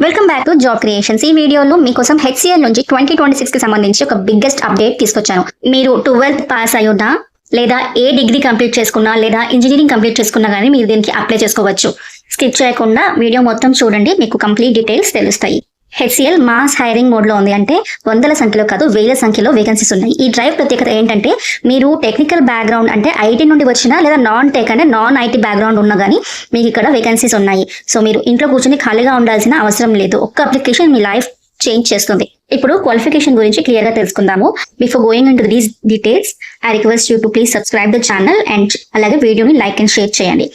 Welcome back to job creations. ఈ వీడియోలో మీకోసం హెచ్సిఎల్ నుంచి 2026 కి సంబంధించి ఒక బిగ్గెస్ట్ అప్డేట్ తీసుకొచ్చాను. మీరు 12th పాస్ అయ్యున్నా లేదా ఏ డిగ్రీ కంప్లీట్ చేసుకున్నా లేదా ఇంజనీరింగ్ కంప్లీట్ చేసుకున్నా కానీ మీరు దీనికి అప్లై చేసుకోవచ్చు. స్కిప్ చేయకుండా వీడియో మొత్తం చూడండి, మీకు కంప్లీట్ డీటెయిల్స్ తెలుస్తాయి. హెచ్సిఎల్ మాస్ హైరింగ్ మోడ్ లో ఉంది. అంటే వందల సంఖ్యలో కాదు వేల సంఖ్యలో వేకెన్సీస్ ఉన్నాయి. ఈ డ్రైవ్ ప్రత్యేకత ఏంటంటే మీరు టెక్నికల్ బ్యాక్గ్రౌండ్ అంటే ఐటీ నుండి వచ్చినా లేదా నాన్ టెక్ అంటే నాన్ ఐటీ బ్యాక్గ్రౌండ్ ఉన్నా కానీ మీకు ఇక్కడ వేకెన్సీస్ ఉన్నాయి. సో మీరు ఇంట్లో కూర్చొని ఖాళీగా ఉండాల్సిన అవసరం లేదు. ఒక్క అప్లికేషన్ మీ లైఫ్ చేంజ్ చేస్తుంది. ఇప్పుడు క్వాలిఫికేషన్ గురించి క్లియర్ గా తెలుసుకుందాము. Before going in to these details, I request you to please subscribe the channel and అలాగే వీడియోని లైక్ అండ్ షేర్ చేయండి.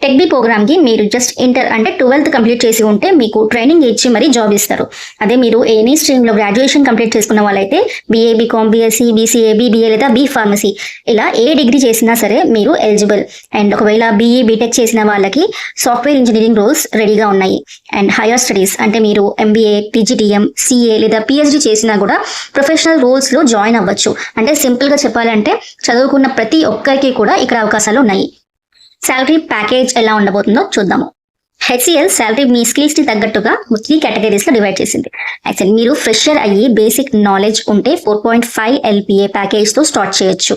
టెక్ బి ప్రోగ్రామ్ కి మీరు జస్ట్ ఇంటర్ అంటే 12th కంప్లీట్ చేసి ఉంటే మీకు ట్రైనింగ్ ఇచ్చి మరీ జాబ్ ఇస్తారు. అదే మీరు ఎనీ స్ట్రీమ్ లో గ్రాడ్యుయేషన్ కంప్లీట్ చేసుకున్న వాళ్ళైతే BA, BCom, BSc, BCA, BBA లేదా బీ ఫార్మసీ ఇలా ఏ డిగ్రీ చేసినా సరే మీరు ఎలిజిబుల్. అండ్ ఒకవేళ బీఈ, బీటెక్ చేసిన వాళ్ళకి సాఫ్ట్వేర్ ఇంజనీరింగ్ రోల్స్ రెడీగా ఉన్నాయి. అండ్ హైయర్ స్టడీస్ అంటే మీరు ఎంబీఏ, పీజీటీఎం, సిఏ లేదా పిహెచ్డి చేసినా కూడా ప్రొఫెషనల్ రోల్స్ లో జాయిన్ అవ్వచ్చు. అంటే సింపుల్ గా చెప్పాలంటే చదువుకున్న ప్రతి ఒక్కరికి కూడా ఇక్కడ అవకాశాలు ఉన్నాయి. శాలరీ ప్యాకేజ్ ఎలా ఉండబోతుందో చూద్దాము. హెచ్సిఎల్ శాలరీ మీ స్కిల్స్ కి తగ్గట్టుగా 3 కేటగిరీస్ లో డివైడ్ చేసింది. యాక్చువల్లీ మీరు ఫ్రెషర్ అయ్యి బేసిక్ నాలెడ్జ్ ఉంటే 4.5 LPA ప్యాకేజ్ తో స్టార్ట్ చేయొచ్చు.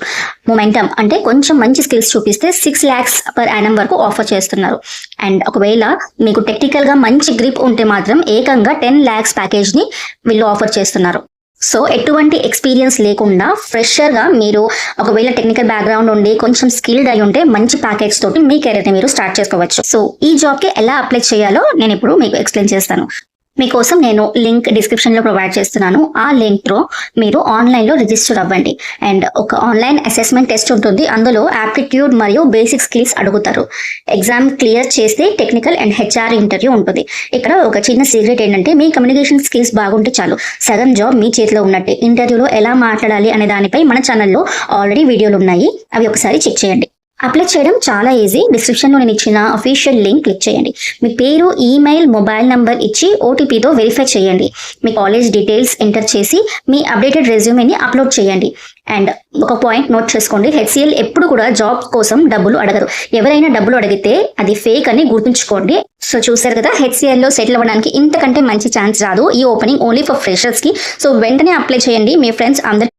మొమెంటమ్ అంటే కొంచెం మంచి స్కిల్స్ చూపిస్తే 6 lakhs per annum వరకు ఆఫర్ చేస్తున్నారు. అండ్ ఒకవేళ మీకు టెక్నికల్ గా మంచి గ్రిప్ ఉంటే మాత్రం ఏకంగా 10 lakhs ప్యాకేజ్ ని వీళ్ళు ఆఫర్ చేస్తున్నారు. సో ఎటువంటి ఎక్స్పీరియన్స్ లేకుండా ఫ్రెషర్ గా మీరు ఒకవేళ టెక్నికల్ బ్యాక్గ్రౌండ్ ఉండి కొంచెం స్కిల్డ్ అయి ఉంటే మంచి ప్యాకేజ్ తోటి మీ కెరీర్ ని మీరు స్టార్ట్ చేసుకోవచ్చు. సో ఈ జాబ్ కి ఎలా అప్లై చేయాలో నేను ఇప్పుడు మీకు ఎక్స్ప్లెయిన్ చేస్తాను. మీకోసం నేను లింక్ డిస్క్రిప్షన్ లో ప్రొవైడ్ చేస్తున్నాను. ఆ లింక్ తో మీరు ఆన్లైన్ లో రిజిస్టర్ అవ్వండి. అండ్ ఒక ఆన్లైన్ అసెస్మెంట్ టెస్ట్ ఉంటుంది. అందులో ఆప్టిట్యూడ్ మరియు బేసిక్ స్కిల్స్ అడుగుతారు. ఎగ్జామ్ క్లియర్ చేస్తే టెక్నికల్ అండ్ హెచ్ఆర్ ఇంటర్వ్యూ ఉంటుంది. ఇక్కడ ఒక చిన్న సీక్రెట్ ఏంటంటే మీ కమ్యూనికేషన్ స్కిల్స్ బాగుంటే చాలు, సగం జాబ్ మీ చేతిలో ఉన్నట్టే. ఇంటర్వ్యూలో ఎలా మాట్లాడాలి అనే దానిపై మన ఛానల్లో ఆల్రెడీ వీడియోలు ఉన్నాయి, అవి ఒకసారి చెక్ చేయండి. అప్లై చేయడం చాలా ఈజీ. డిస్క్రిప్షన్ లో నేను ఇచ్చిన అఫీషియల్ లింక్ క్లిక్ చేయండి. మీ పేరు, ఈమెయిల్, మొబైల్ నంబర్ ఇచ్చి ఓటీపీతో వెరిఫై చేయండి. మీ కాలేజ్ డీటెయిల్స్ ఎంటర్ చేసి మీ అప్డేటెడ్ రెజ్యూమేని అప్లోడ్ చేయండి. అండ్ ఒక పాయింట్ నోట్ చేసుకోండి, హెచ్సిఎల్ ఎప్పుడు కూడా జాబ్ కోసం డబ్బులు అడగరు. ఎవరైనా డబ్బులు అడిగితే అది ఫేక్ అని గుర్తుంచుకోండి. సో చూసారు కదా, హెచ్సిఎల్ లో సెటిల్ అవ్వడానికి ఇంతకంటే మంచి ఛాన్స్ రాదు. ఈ ఓపెనింగ్ ఓన్లీ ఫర్ ఫ్రెషర్స్ కి. సో వెంటనే అప్లై చేయండి. మీ ఫ్రెండ్స్ అందరు